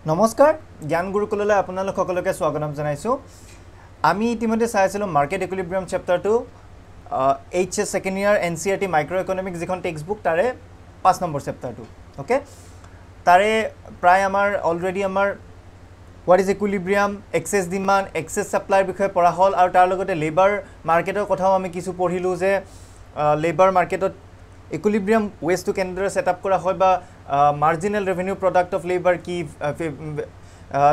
নমস্কাৰ জ্ঞান গুৰুকুললৈ আপোনালোক সকলোকে স্বাগতম জনাইছো আমি ইতিমধ্যে চাইছিলো market equilibrium chapter 2 HS second year NCERT microeconomics যিখন টেক্সট বুক তাৰে 5 নম্বৰ চেপ্টাৰ 2 ওকে তাৰে প্ৰায় আমাৰ অলৰেডি আমাৰ what is equilibrium excess demand excess supply বিষয়ে পঢ়া হল আৰু তাৰ লগতে লেবাৰ মাৰ্কেটৰ কথাও আমি কিছু পঢ়িলো যে লেবাৰ মাৰ্কেটত equilibrium ways to কেনেদৰে সেটআপ কৰা হয় বা marginal revenue product of labor কি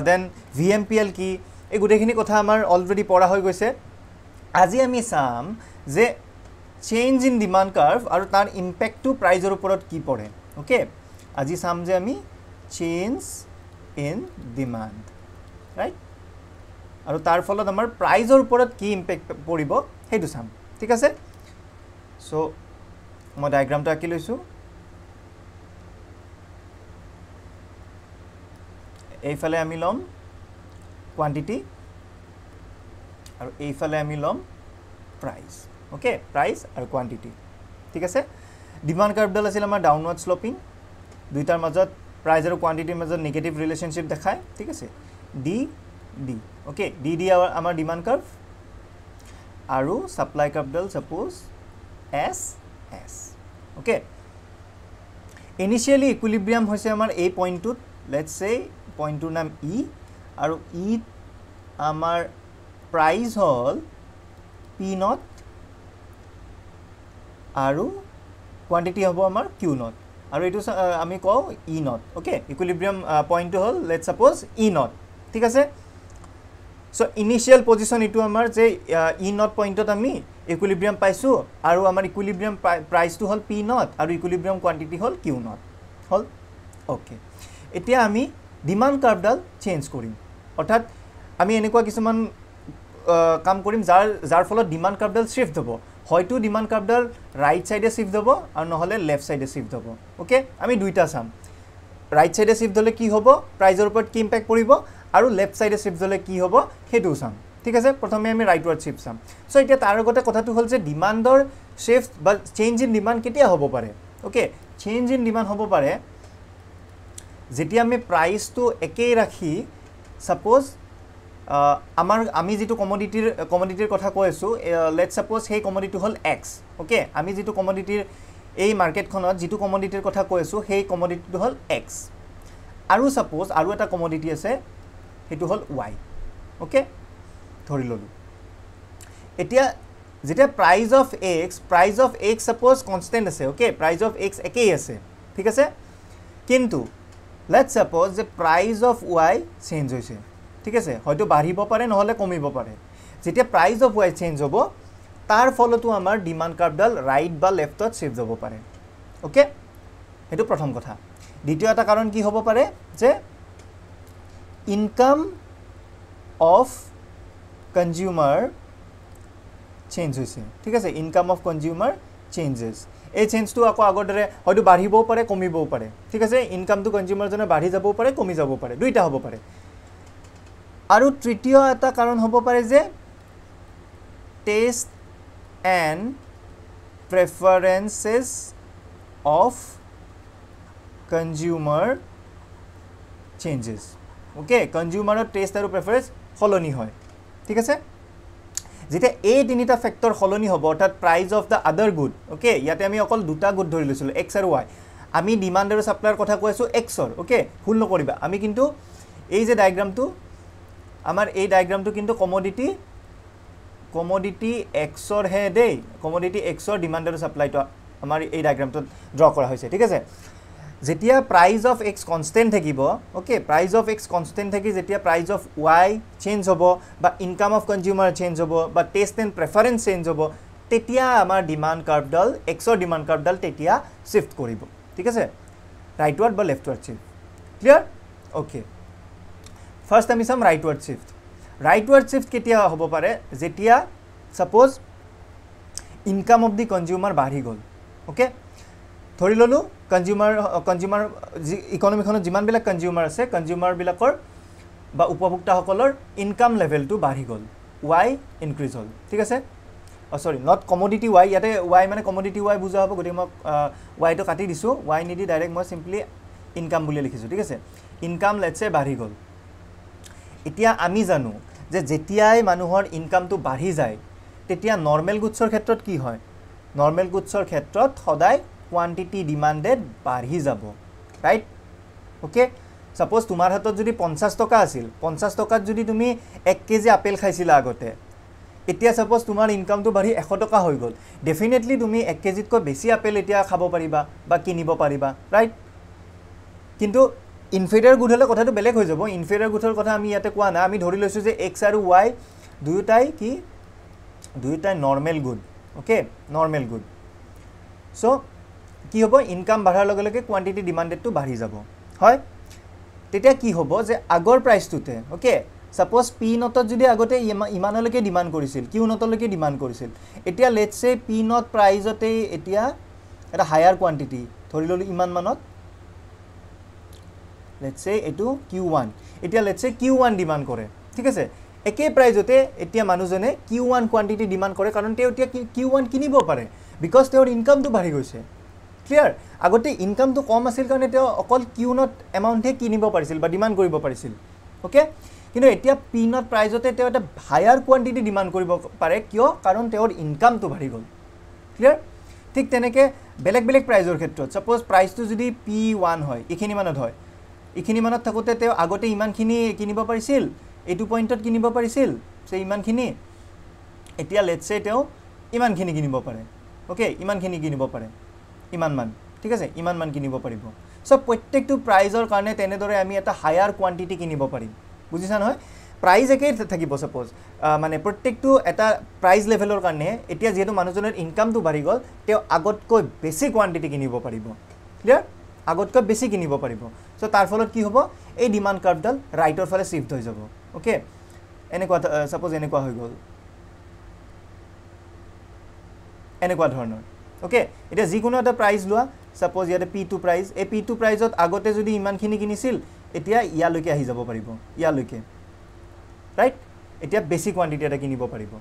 then VMPL কি এই গুটেখিনি কথা আমাৰ অলৰেডি পঢ়া হৈ গৈছে আজি আমি চাম যে চেঞ্জ ইন ডিমান্ড কাৰ্ভ আৰু তাৰ ইম্প্যাক্ট টু প্ৰাইজৰ ওপৰত কি পৰে ওকে আজি চাম যে আমি চেঞ্জ ইন ডিমান্ড ৰাইট আৰু তাৰ ফলত আমাৰ প্ৰাইজৰ ওপৰত কি ইম্প্যাক্ট পৰিব হেতু চাম ঠিক আছে সো মই ডায়াগ্ৰামটো আঁকি লৈছো এইফালে আমি লম কোয়ান্টিটি আৰু এইফালে আমি লম প্ৰাইস ওকে প্ৰাইস আৰু কোয়ান্টিটি ঠিক আছে ডিমান্ড কাৰ্ভডাল আছিল আমাৰ ডাউনৱাৰ্ড স্লোপিং দুইটাৰ মাজত প্ৰাইস আৰু কোয়ান্টিটিৰ মাজত নেগেটিভ ৰিলেশনশিপ দেখায় ঠিক আছে D D okay D D আমাৰ ডিমান্ড কাৰ্ভ আৰু সাপ্লাই কাৰ্ভডাল সাপোজ এস এস ওকে ইনিশিয়ালি ইকুইলিব্ৰিয়াম হৈছে আমাৰ এই পইণ্টটোত লেটস সে পইণ্টটোৰ নাম ই আৰু ই আমাৰ প্ৰাইস হল পি নট আৰু কোয়ান্টিটি হ'ব আমাৰ কিউ নট আৰু এটো আমি কও ই নট ওকে ইকুইলিব্ৰিয়াম পইণ্টটো হল লেটস সাপোজ ই নট ঠিক আছে সো ইনিশিয়াল পজিশন ইটো আমাৰ যে ই নট পইণ্টত আমি ইকুইলিব্ৰিয়াম পাইছো আৰু আমাৰ ইকুইলিব্ৰিয়াম প্ৰাইসটো হল পি নট আৰু ইকুইলিব্ৰিয়াম কোয়ান্টিটি হল কিউ নট হল ওকে এতিয়া আমি ডিমান্ড কাৰ্ভডাল চেঞ্জ কৰিম অৰ্থাৎ আমি এনেকুৱা কিছুমান কাম কৰিম যাৰ ফলত ডিমান্ড কাৰ্ভডাল শিফট হ'ব হয়তো ডিমান্ড কাৰ্ভডাল ৰাইট সাইডে শিফট হ'ব আৰু নহলে লেফট সাইডে শিফট হ'ব ওকে আমি দুইটা চাম ৰাইট সাইডে শিফট হলে কি হ'ব প্ৰাইজৰ ওপৰত কি ইম্প্যাক্ট পৰিব আৰু লেফট সাইডে শিফট হলে কি হ'ব হেতু চাম ঠিক আছে প্ৰথমে আমি ৰাইটৱাৰ্ড শিফট চাম সো এতিয়া তাৰ আগতে কথাটো হল যে ডিমান্ডৰ শিফট বা চেঞ্জ ইন ডিমান্ড কেতিয়া হ'ব পাৰে ওকে চেঞ্জ ইন ডিমান্ড হ'ব পাৰে যেতিয়া আমি প্ৰাইসটো একেই ৰাখি সাপোজ আমি যেটো কমোডিটিৰ কথা কৈ আছো লেটস সাপোজ সেই কমোডিটি হল এক্স ওকে আমি যেটো কমোডিটিৰ এই মাৰ্কেটখনত যেটো কমোডিটিৰ কথা কৈ আছো সেই কমোডিটিটো হল এক্স আৰু সাপোজ আৰু এটা কমোডিটি আছে হেতু হল ওয়াই ওকে ধৰি ললো এতিয়া যেতিয়া price of x suppose constant আছে ওকে প্ৰাইস অফ এক্স একেই আছে ঠিক আছে কিন্তু let's suppose যে price of y চেঞ্জ হৈছে ঠিক আছে হয়তো বাঢ়িব পাৰে নহলে কমিব পাৰে যেতিয়া price of y চেঞ্জ হ'ব তাৰ ফলতো আমাৰ ডিমান্ড কাৰ্ভডাল ৰাইট বা লেফটত শিফট হ'ব পাৰে ওকে হেতু প্ৰথম কথা দ্বিতীয় এটা কাৰণ কি হ'ব পাৰে যে ইনকাম অফ কনজিউমাৰ চেঞ্জ হৈছে ঠিক আছে ইনকাম অফ কনজিউমাৰ চেঞ্জেস এই চেঞ্জটো আকৌ আগৰ দৰে হয়তো বাঢ়িবও পাৰে কমিবও পাৰে ঠিক আছে ইনকামটো কনজিউমাৰ জনে বাঢ়ি যাবও পাৰে কমি যাবও পাৰে দুইটা হ'ব পাৰে আৰু তৃতীয় এটা কাৰণ হ'ব পাৰে যে taste and preferences of consumer changes okay কনজিউমাৰৰ টেষ্ট আৰু প্ৰেফাৰেন্স সলনি হয় ঠিক আছে যেতে এই তিনিটা ফ্যাক্টৰ হলনি হ'ব অৰ্থাৎ প্ৰাইস অফ দা আদাৰ গুড ওকে ইয়াতে আমি অকল দুটা গুড ধৰি লৈছিল এক্স আৰু ওয়াই আমি ডিমান্ড আৰু সাপ্লাইৰ কথা কৈছো এক্সৰ ওকে ভুল নকৰিবা আমি কিন্তু এই যে ডায়াগ্ৰামটো আমাৰ এই ডায়াগ্ৰামটো কিন্তু কমোডিটি এক্সৰ হে দেই কমোডিটি এক্সৰ ডিমান্ড আৰু সাপ্লাইটো আমাৰ এই ডায়াগ্ৰামটো ড্ৰ কৰা হৈছে ঠিক আছে যেতিয়া প্ৰাইস অফ এক্স কনস্ট্যান্ট থাকিব okay price of x constant থাকি যেতিয়া প্ৰাইস অফ ওয়াই চেঞ্জ হ'ব বা ইনকাম অফ কনজিউমাৰ চেঞ্জ হ'ব বা টেষ্ট এণ্ড প্ৰেফাৰেন্স চেঞ্জ হ'ব তেতিয়া আমাৰ ডিমান্ড কাৰ্ভডাল এক্সৰ ডিমান্ড কাৰ্ভডাল তেতিয়া শিফট কৰিব ঠিক আছে ৰাইটৱাৰ্ড বা লেফটৱাৰ্ড শিফট ক্লিয়াৰ ওকে ফাৰ্স্ট আমি চাম ৰাইটৱাৰ্ড শিফট কেতিয়া হ'ব পাৰে যেতিয়া suppose income of the consumer বাঢ়ি গ'ল ওকে ধৰি ললো কনজিউমাৰ ইকোনমিখনত যিমান বিলাক কনজিউমাৰ আছে কনজিউমাৰ বিলাকৰ বা উপভোক্তা সকলৰ ইনকাম লেভেলটো বাঢ়ি গ'ল ওয়াই ইনক্ৰিজ হল ঠিক আছে সৰি নট কমোডিটি ওয়াই ইয়াতে ওয়াই মানে কমোডিটি ওয়াই বুজা হ'ব গতি মই ওয়াইটো কাটি দিছো ওয়াই নিদি ডাইৰেক্ট মই সিম্পলি ইনকাম বুলি লিখিছোঁ ঠিক আছে ইনকাম লেটছ সে বাঢ়ি গ'ল এতিয়া আমি জানো যে যেতিয়াই মানুহৰ ইনকামটো বাঢ়ি যায় তেতিয়া নৰ্মেল গুডছৰ ক্ষেত্ৰত কি হয় নৰ্মেল গুডছৰ ক্ষেত্ৰত সদায় কোৱান্টিটি ডিমান্ডেড বাঢ়ি যাব ৰাইট ওকে সাপোজ তোমাৰ হাতত যদি 50 টকা আছিল 50 টকাত যদি তুমি 1 কেজি আপেল খাইছিলা আগতে এতিয়া সাপোজ তোমাৰ ইনকামটো বাঢ়ি 100 টকা হৈ গ'ল ডেফিনেটলি তুমি 1 কেজিতকৈ বেছি আপেল এতিয়া খাব পাৰিবা বা কিনিব পাৰিবা ৰাইট কিন্তু ইনফেৰিয়ৰ গুড হলে কথাটো বেলেগ হৈ যাব ইনফেৰিয়ৰ গুডৰ কথা আমি ইয়াতে কোৱা না আমি ধৰি লৈছো যে x আৰু y দুয়োটাই normal good okay normal good so কি হ'ব ইনকাম বাঢ়াৰ লগে লগে কোৱান্টিটি ডিমান্ডেডটো বাঢ়ি যাব হয় তেতিয়া কি হ'ব যে আগৰ প্ৰাইসটোতে ওকে সাপোজ p নটত যদি আগতে ইমানলৈকে ডিমান্ড কৰিছিল q নটলৈকে ডিমান্ড কৰিছিল এতিয়া লেটস সে p নট প্ৰাইজতে এতিয়া এটা হায়াৰ কোৱান্টিটি ধৰি ললো ইমান মানত লেটস সে এটো q1 এতিয়া লেটস সে q1 ডিমান্ড কৰে ঠিক আছে একে প্ৰাইজতে এতিয়া মানুহজনে q1 কোৱান্টিটি ডিমান্ড কৰে কাৰণ তেওঁ এতিয়া q1 কিনিব পাৰে বিকজ তেওঁৰ ইনকামটো বাঢ়ি গৈছে ক্লিয়াৰ আগতে ইনকামটো কম আছিল কাৰণে তেওঁ অকল q নট এমাউন্টে কিনিব পাৰিছিল বা ডিমান্ড কৰিব পাৰিছিল ওকে কিন্তু এতিয়া p নট প্ৰাইজতে তেওঁ এটা হায়াৰ কোৱান্টিটি ডিমান্ড কৰিব পাৰে কিয় কাৰণ তেওঁৰ ইনকামটো বাঢ়ি গ'ল ক্লিয়াৰ ঠিক তেনেকে বেলেগ বেলেগ প্ৰাইজৰ ক্ষেত্ৰত সাপোজ প্ৰাইসটো যদি p1 হয় এখিনি মানত হয় এখিনি মানত থাকোতে তেওঁ আগতে ইমানখিনি কিনিব পাৰিছিল এইটো পইণ্টত কিনিব পাৰিছিল সে ইমানখিনি এতিয়া লেটস সে তেওঁ ইমানখিনি কিনিব পাৰে ওকে ইমানখিনি কিনিব পাৰে ইমানমান ঠিক আছে ইমানমান কিনিব পাৰিব সো প্ৰত্যেকটো প্ৰাইজৰ কাৰণে তেনেদৰে আমি এটা হায়াৰ কোৱান্টিটি কিনিব পাৰিম বুজিছা নহয় প্ৰাইজ একেই থাকিব সাপোজ মানে প্ৰত্যেকটো এটা প্ৰাইজ লেভেলৰ কাৰণে এতিয়া যেহেতু মানুহজনৰ ইনকামটো বাঢ়ি গ'ল তেওঁ আগতকৈ বেছি কোৱান্টিটি কিনিব পাৰিব ক্লিয়াৰ আগতকৈ বেছি কিনিব পাৰিব সো তাৰ ফলত কি হ'ব এই ডিমান্ড কাৰ্ভডাল ৰাইটৰ ফালে শিফট হৈ যাব ওকে এনেকুৱা সাপোজ এনেকুৱা হৈ গ'ল এনেকুৱা ধৰণৰ ওকে এটা যিকোনো এটা প্ৰাইজ লোৱা সাপোজ ইয়াতে p2 প্ৰাইজ এই p2 প্ৰাইজত আগতে যদি ইমানখিনি কিনিছিল এতিয়া ইয়ালৈকে আহি যাব পাৰিব ইয়ালৈকে ৰাইট এতিয়া বেছি কোৱান্টিটি এটা কিনিব পাৰিব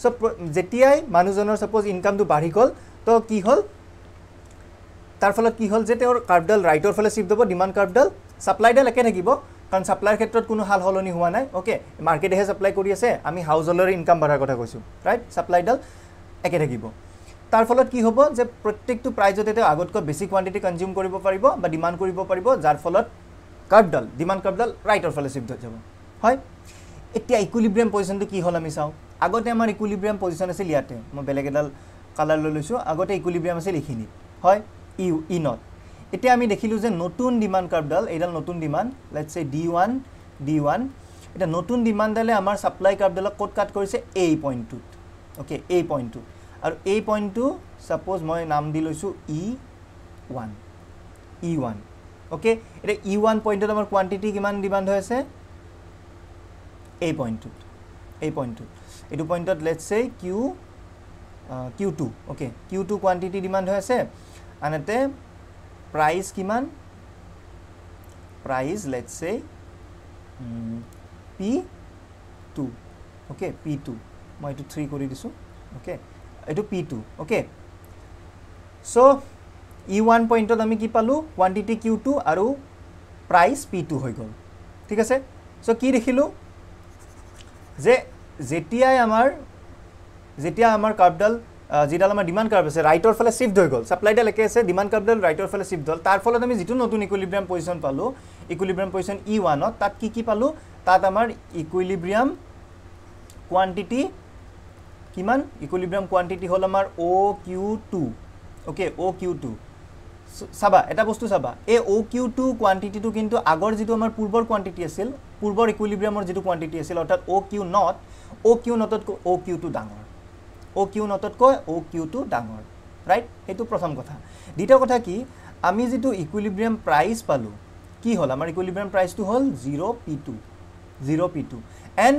সো যেতিয়াই মানুহজনৰ সাপোজ ইনকামটো বাঢ়ি গ'ল তো কি হ'ল তাৰ ফলত কি হ'ল যে তেওঁৰ কাৰ্ভডাল ৰাইটৰ ফালে শিফট হ'ব ডিমান্ড কাৰ্ভডাল সাপ্লাইডাল একে থাকিব কাৰণ সাপ্লাইৰ ক্ষেত্ৰত কোনো হাল হলনি হোৱা নাই ওকে মাৰ্কেটেহে সাপ্লাই কৰি আছে আমি হাউস হোল্ডাৰৰ ইনকাম বঢ়াৰ কথা কৈছো ৰাইট সাপ্লাইডাল একে থাকিব তাৰ ফলত কি হ'ব যে প্ৰত্যেকটো প্ৰাইজতে তেওঁ আগতকৈ বেছি কোৱান্টিটি কনজিউম কৰিব পাৰিব বা ডিমান্ড কৰিব পাৰিব যাৰ ফলত কাৰ্ভডাল ডিমান্ড কাৰ্ভডাল ৰাইটৰ ফালে শিফট হৈ যাব হয় এতিয়া ইকুইলিব্ৰিয়াম পজিশনটো কি হ'ল আমি চাও আগতে আমাৰ ইকুইলিব্ৰিয়াম পজিশন আছিল ইয়াতে মই বেলেগ এডাল কালাৰ লৈ লৈছো আগতে ইকুইলিব্ৰিয়াম আছিল এখিনি হয় ই নট এতিয়া আমি দেখিলো যে নতুন ডিমান্ড কাৰ্ভডাল এডাল নতুন ডিমান্ড লেটস সে d1 এটা নতুন ডিমান্ডালে আমাৰ সাপ্লাই কাৰ্ভডালক কোড কাট কৰিছে এই পইণ্টটোত ওকে এই পইণ্টটো আৰু এই পইণ্টটো সাপোজ মই নাম দি লৈছো e1 ওকে এটা e1 পইণ্টত আমাৰ কোৱান্টিটি কিমান ডিমান্ড হৈ আছে এই পইণ্টটোত এইটো পইণ্টত let's say q2 okay q2 quantity demand হৈ আছে আনতে প্ৰাইস কিমান price let's say p2 okay p2 মই এটো 3 কৰি দিছো ওকে এটো p2 ওকে সো e1 পইণ্টত আমি কি পালো কোৱান্টিটি q2 আৰু প্ৰাইস p2 হৈ গ'ল ঠিক আছে সো কি দেখিলো যে যেতিয়া আমাৰ কাৰ্ভডাল যেডাল আমাৰ ডিমান্ড কাৰ্ভ আছে ৰাইটৰ ফালে শিফট হৈ গ'ল সাপ্লাইডাল একে আছে ডিমান্ড কাৰ্ভডাল ৰাইটৰ ফালে শিফট হ'ল তাৰ ফলত আমি যেটো নতুন ইকুইলিব্ৰিয়াম পজিশন পালো ইকুইলিব্ৰিয়াম পজিশন e1 ত তাত কি পালো তাত আমাৰ ইকুইলিব্ৰিয়াম কোৱান্টিটি কিমান ইকুইলিব্ৰিয়াম কোৱান্টিটি হ'ল আমাৰ OQ2 ওকে OQ2 সাবা এটা বস্তু সাবা এই OQ2 কোৱান্টিটিটো কিন্তু আগৰ যেটো আমাৰ পূৰ্বৰ কোৱান্টিটি আছিল পূৰ্বৰ ইকুইলিব্ৰিয়ামৰ যেটো কোৱান্টিটি আছিল অৰ্থাৎ OQ নটতকৈ OQ2 ডাঙৰ OQ নটতকৈ OQ2 ডাঙৰ ৰাইট হেতু প্ৰথম কথা দ্বিতীয় কথা কি আমি যেটো ইকুইলিব্ৰিয়াম প্ৰাইস পালো কি হ'ল আমাৰ ইকুইলিব্ৰিয়াম প্ৰাইসটো হ'ল 0p2 and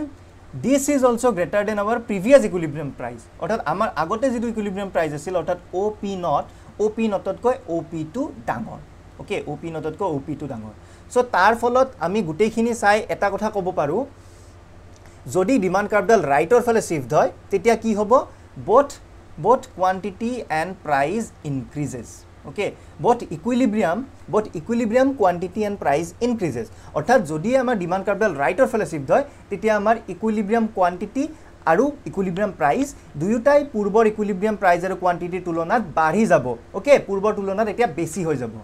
this is also greater than our previous equilibrium price অৰ্থাৎ আমাৰ আগতে যেটো ইকুইলিব্ৰিয়াম প্ৰাইস আছিল অৰ্থাৎ OP নটতকৈ OP2 ডাঙৰ ওকে OP নটতকৈ OP2 ডাঙৰ সো তাৰ ফলত আমি গুটেইখিনি চাই এটা কথা ক'ব পাৰো যদি ডিমান্ড কাৰ্ভডাল ৰাইটৰ ফালে শিফট হয় তেতিয়া কি হ'ব both quantity and price increases okay but equilibrium quantity and price increases অৰ্থাৎ যদি আমাৰ ডিমাণ্ড কাৰ্ভডাল ৰাইটৰ ফালে শিফ্ট হয় তেতিয়া আমাৰ ইকুইলিব্ৰিয়াম কোৱান্টিটি আৰু ইকুইলিব্ৰিয়াম প্ৰাইচ দুয়োটাই পূৰ্বৰ ইকুইলিব্ৰিয়াম প্ৰাইচ আৰু কোৱান্টিটিৰ তুলনাত বাঢ়ি যাব ওকে পূৰ্বৰ তুলনাত এতিয়া বেছি হৈ যাব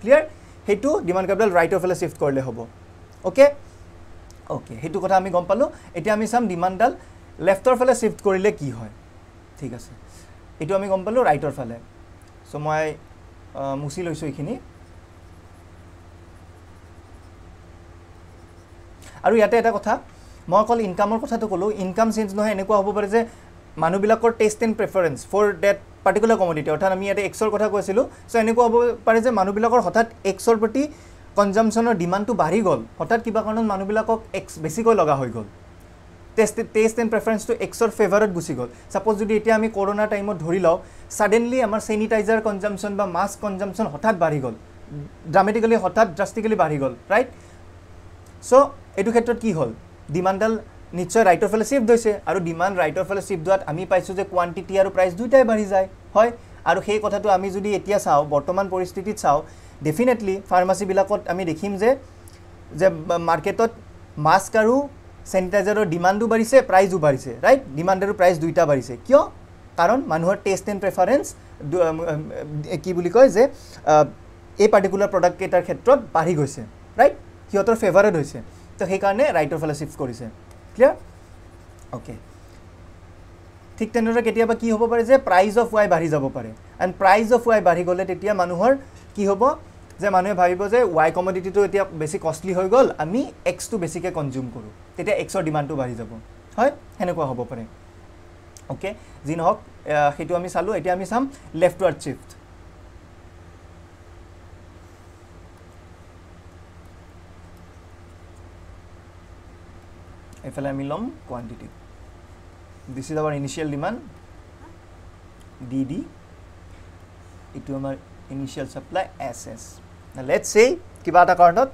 ক্লিয়াৰ হেতু ডিমাণ্ড কাৰ্ভডাল ৰাইটৰ ফালে শিফ্ট কৰিলে হ'ব ওকে ওকে হেতু কথা আমি গম পালো এতিয়া আমি চাম ডিমাণ্ডডাল লেফটৰ ফালে শিফ্ট কৰিলে কি হয় ঠিক আছে এটো আমি গম পালো ৰাইটৰ ফালে সো মই মুছি লৈছো এখিনি আৰু ইয়াতে এটা কথা মই কল ইনকামৰ কথাটো কলো ইনকাম চেঞ্জ নহয় এনেকুৱা হ'ব পাৰে যে মানুহবিলাকৰ taste and preference for that particular commodity অৰ্থাৎ আমি ইয়াতে এক্সৰ কথা কৈছিলো সো এনেকুৱা হ'ব পাৰে যে মানুহবিলাকৰ হঠাৎ এক্সৰ প্ৰতি কনজাম্পচনৰ ডিমাণ্ডটো বাঢ়ি গ'ল হঠাৎ কিবা কাৰণত মানুহবিলাকক এক্স বেছিকৈ লগা হৈ গ'ল টেষ্ট এণ্ড প্ৰেফাৰেন্সটো এক্সৰ ফেভাৰত গুচি গ'ল সাপোজ যদি এতিয়া আমি কৰোনা টাইমত ধৰি লওঁ সাডেনলি আমাৰ সেনিটাইজাৰ কনজাম্পচন বা মাস্ক কনজাম্পচন হঠাৎ বাঢ়ি গ'ল ড্ৰামেটিক্যালি হঠাৎ ড্ৰাষ্টিক্যালি বাঢ়ি গ'ল ৰাইট সো এটো ক্ষেত্ৰত কি হ'ল ডিমাণ্ডডাল নিশ্চয় ৰাইটৰ ফালে শিফ্ট হৈছে আৰু ডিমাণ্ড ৰাইটৰ ফালে শিফ্ট হোৱাত আমি পাইছো যে কোৱান্টিটি আৰু প্ৰাইচ দুইটাই বাঢ়ি যায় হয় আৰু সেই কথাটো আমি যদি এতিয়া চাওঁ বৰ্তমান পৰিস্থিতিত চাওঁ ডেফিনেটলি ফাৰ্মাসী বিলাকত আমি দেখিম যে মাৰ্কেটত মাস্ক আৰু স্যানিটাইজাৰৰ ডিমাণ্ডও বাঢ়িছে প্ৰাইচও বাঢ়িছে ৰাইট ডিমাণ্ড আৰু প্ৰাইচ দুইটা বাঢ়িছে কিয় কাৰণ মানুহৰ টেষ্ট এণ্ড প্ৰেফাৰেন্স কি বুলি কয় যে এই পাৰ্টিকুলাৰ প্ৰডাক্ট কেটাৰ ক্ষেত্ৰত বাঢ়ি গৈছে ৰাইট হিয়তৰ ফেভাৰেট হৈছে তো সেই কাৰণে ৰাইটৰ ফালে শিফ্ট কৰিছে ক্লিয়াৰ ওকে ঠিক তেনেদৰে কেতিয়াবা কি হ'ব পাৰে যে প্ৰাইস অফ y বাঢ়ি যাব পাৰে এণ্ড প্ৰাইস অফ y বাঢ়ি গ'লে তেতিয়া মানুহৰ কি হ'ব যে মানুহে ভাবিব যে y কমোডিটিটো এতিয়া বেছি কষ্টলি হৈ গ'ল আমি x টো বেছিকে কনজিউম কৰো তেতিয়া x ৰ ডিমাণ্ডটো বাঢ়ি যাব হয় হেনেকুৱা হ'ব পাৰে ওকে যি নহওক হেতু আমি চালো এতিয়া আমি চাম লেফটৱাৰ্ড শিফ্ট এফালে আমি লম quantity this is our initial demand dd itu amar initial supply ss now let's say kiba eta karonot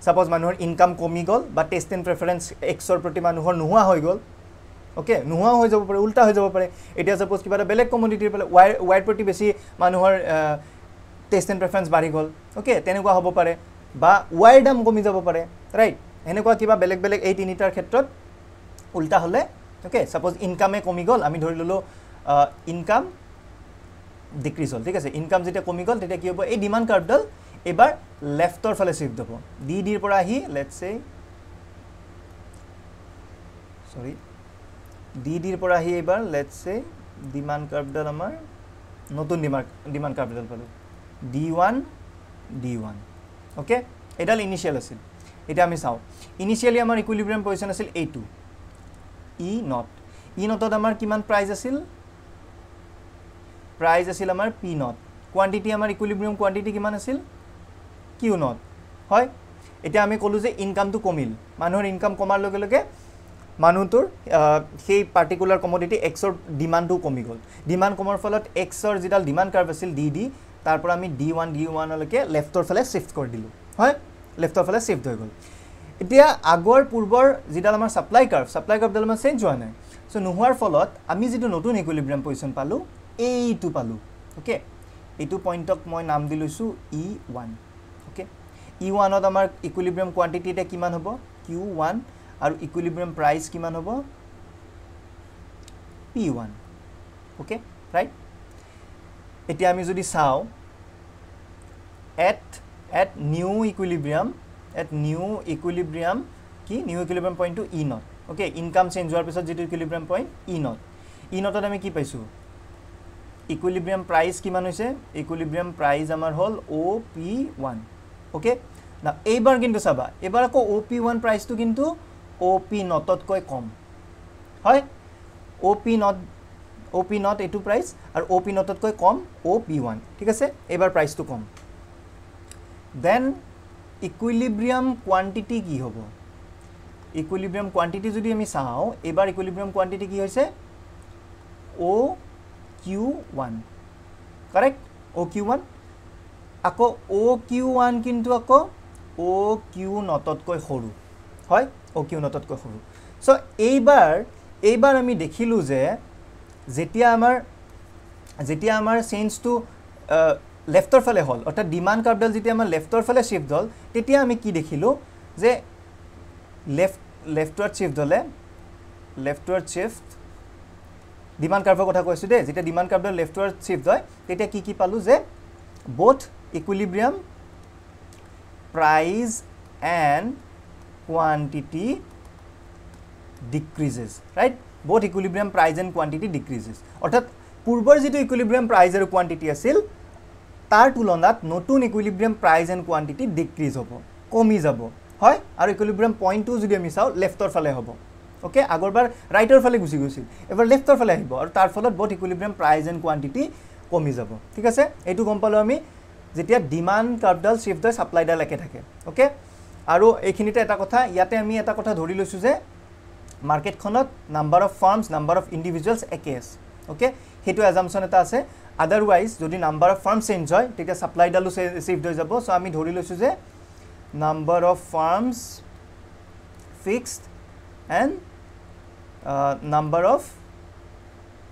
suppose manuhor income komi gol ba taste and preference x or proti manuhor nuhua hoy gol okay nuhua hoy jabo pare ulta hoy jabo pare etia suppose kiba eta belek commodity pale y proti beshi manuhor taste and preference bari gol okay tenekwa hobo pare ba y dam komi jabo pare right enekwa kiba belek ei tinitar khetrot ulta hole okay suppose income কমি গল আমি ধৰি ললো income decrease হল ঠিক আছে income যেটা কমি গল তেতিয়া কি হ'ব এই ডিমান্ড কাৰ্ভডাল এবাৰ লেফটৰ ফালে শিফ্ট হ'ব ডি ডিৰ পৰা আহি লেটস সে সৰি ডি ডিৰ পৰা আহি এবাৰ লেটস সে ডিমান্ড কাৰ্ভডাল আমাৰ নতুন ডিমান্ড কাৰ্ভডাল পালো d1 ওকে এডাল ইনিশিয়াল আছিল এটা আমি চাও ইনিশিয়ালি আমাৰ ইকুইলিব্ৰিয়াম পজিশন আছিল a2 E not amar kiman price asil amar P not quantity amar equilibrium quantity kiman asil Q not hoy eta ami kolu je income to komil manor income komar loge loge manutur সেই particular commodity x or demand to komi gol demand komar folot x or jital demand curve asil dd tarpor ami d1 loke left or fale shift kor dilu hoy left or fale shift hoy gol এতিয়া আগৰ পূৰ্বৰ জিডাল আমাৰ supply curve ডাল আমাৰ change হোৱা নাই so নোহোৱাৰ ফলত আমি যেটো নতুন ইকুইলিব্ৰিয়াম পজিশন পালো এইটো পালো ওকে এইটো পইণ্টক মই নাম দিলৈছো E1 ওকে E1 ত আমাৰ ইকুইলিব্ৰিয়াম কোৱান্টিটি এটা কিমান হ'ব Q1 আৰু ইকুইলিব্ৰিয়াম প্ৰাইস কিমান হ'ব P1 ওকে ৰাইট এতিয়া আমি যদি চাও at new equilibrium কি new equilibrium point to E naught okay income change হোৱাৰ পিছত যেটো equilibrium point E naught ত আমি কি পাইছো equilibrium price কিমান হৈছে equilibrium price আমাৰ হল OP1 okay না এইবাৰ কিন্তু চাবা এবাৰ আকৌ OP1 price টো কিন্তু OP naught তকৈ কম হয় OP naught এটো price আৰু OP naught তকৈ কম OP1 ঠিক আছে এবাৰ price টো কম then equilibrium quantity কি হ'ব equilibrium quantity যদি আমি চাও এবাৰ equilibrium quantity কি হৈছে OQ1 correct OQ1 আকৌ OQ1 কিন্তু আকৌ OQ নটতকৈ সৰু হয় OQ নটতকৈ সৰু সো এইবাৰ আমি দেখিলো যে যেতিয়া আমাৰ চেঞ্জ টু লেফটৰ ফালে হল অৰ্থাৎ ডিমান্ড কাৰ্ভডাল যেতিয়া আমাৰ লেফটৰ ফালে শিফট হল তেতিয়া আমি কি দেখিলো যে লেফটৱাৰ্ড শিফট হলে লেফটৱাৰ্ড শিফট ডিমান্ড কাৰ্ভৰ কথা কৈছো দে যেতিয়া ডিমান্ড কাৰ্ভডাল লেফটৱাৰ্ড শিফট হয় তেতিয়া কি পালো যে both equilibrium price and quantity decreases, right? Both equilibrium price and quantity decreases. অর্থাৎ পূৰ্বৰ যেটো equilibrium price আৰু quantity আছিল তাৰ তুলনাত নতুন equilibrium price and quantity decrease হ'ব কমি যাব হয় আৰু equilibrium point টো যদি আমি চাও লেফটৰ ফালে হ'ব ওকে আগৰবাৰ ৰাইটৰ ফালে গুছি গৈছিল এবাৰ লেফটৰ ফালে আহিব আৰু তাৰ ফলত both equilibrium price and quantity কমি যাব ঠিক আছে এইটো গম পালো আমি যেতিয়া ডিমান্ড কাৰ্ভডাল শিফট হয় সাপ্লাইডাল একে থাকে ওকে আৰু এইখিনিতে এটা কথা ইয়াতে আমি এটা কথা ধৰি লৈছো যে মাৰ্কেটখনত নাম্বাৰ অফ ফাৰ্মস নাম্বাৰ অফ ইন্ডিভিজুৱেলস একে আছে ওকে হেতু অ্যাজাম্পশন এটা আছে আদাৰৱাইজ যদি নাম্বাৰ অফ ফাৰ্মস চেঞ্জ হয় তেতিয়া সাপ্লাইডালো শিফট হৈ যাব সো আমি ধৰি লৈছো যে number of firms fixed and number of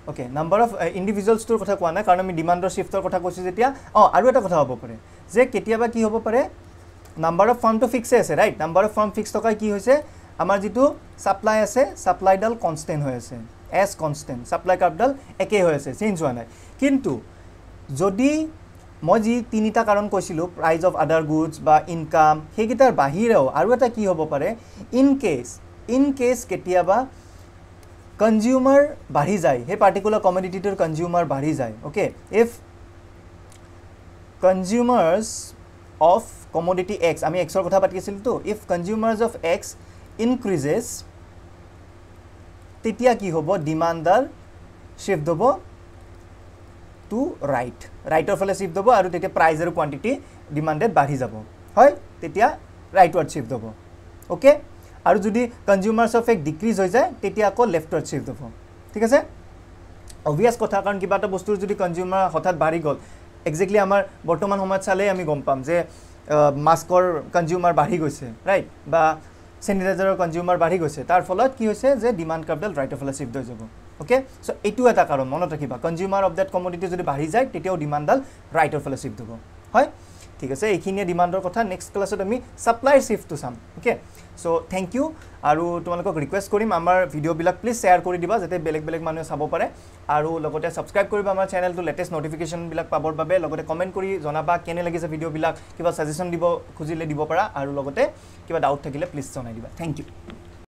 Okay, number of individuals তোৰ কথা কোৱা নাই কাৰণ আমি ডিমান্ডৰ শিফটৰ কথা কৈছো যেতিয়া আৰু এটা কথা হ'ব পাৰে যে কেতিয়াবা কি হ'ব পাৰে নাম্বাৰ অফ ফাৰ্ম তো ফিক্সে আছে right number of farm fix থকা কি হৈছে আমাৰ যেটো সাপ্লাই আছে সাপ্লাইডাল কনস্ট্যান্ট হৈ আছে এস কনস্ট্যান্ট সাপ্লাই কাৰ্ভডাল একে হৈ আছে চেঞ্জ হোৱা নাই কিন্তু যদি মই যি তিনিটা কাৰণ কৈছিলো প্ৰাইস অফ আদাৰ গুডস বা ইনকাম হেগিটাৰ বাহিৰেও আৰু এটা কি হ'ব পাৰে ইন কেস কেতিয়াবা consumer বাঢ়ি যায় হে পাৰ্টিকুলাৰ কমোডিটিটোৰ কনজিউমার বাঢ়ি যায় okay if consumers of commodity x আমি x ৰ কথা পাতি আছিল তো if consumers of x increases তেতিয়া কি হ'ব ডিমান্ডাৰ শিফট হ'ব টু ৰাইটৰ ফালে শিফট হ'ব আৰু তেতিয়া প্ৰাইস আৰু কোয়ান্টিটি ডিমান্ডেড বাঢ়ি যাব হয় তেতিয়া ৰাইটৱাৰ্ড শিফট হ'ব ওকে আৰু যদি কনজিউমাৰ্স অফ এক ডিক্ৰিজ হৈ যায় তেতিয়া আকৌ লেফটৱাৰ্ড শিফট হ'ব ঠিক আছে অবভিয়াস কথা কাৰণ কিবা এটা বস্তুৰ যদি কনজিউমাৰ হঠাৎ বাঢ়ি গল এক্স্যাক্টলি আমাৰ বৰ্তমান সময়ত চালে আমি গম পাম যে মাস্কৰ কনজিউমাৰ বাঢ়ি গৈছে ৰাইট বা স্যানিটাইজাৰৰ কনজিউমাৰ বাঢ়ি গৈছে তাৰ ফলত কি হৈছে যে ডিমান্ড কাৰ্ভডাল ৰাইটৰ ফালে শিফট হৈ যাব ওকে সো এইটো এটা কাৰণ মনত ৰাখিবা কনজিউমাৰ অফ দ্যাট কমোডিটি যদি বাঢ়ি যায় তেতিয়াও ডিমান্ডডাল ৰাইটৰ ফালে শিফট হ'ব হয় ঠিক আছে এইখিনিয়ে ডিমান্ডৰ কথা নেক্সট ক্লাছত আমি সাপ্লাই শিফটটো চাম ওকে সো থ্যাংক ইউ আৰু তোমালোকক ৰিকুৱেষ্ট কৰিম আমাৰ ভিডিও বিলাক প্লিজ শেয়াৰ কৰি দিবা যাতে বেলেগ মানুহে চাব পাৰে আৰু লগতে সাবস্ক্ৰাইব কৰিবা আমাৰ চেনেলটো লেটেষ্ট নটিফিকেশন বিলাক পাবৰ বাবে লগতে কমেন্ট কৰি জনাবা কেনে লাগিছে ভিডিও বিলাক কিবা সাজেশন দিব খুজিলে দিব পাৰা আৰু লগতে কিবা ডাউট থাকিলে প্লিজ জনাই দিবা থ্যাংক ইউ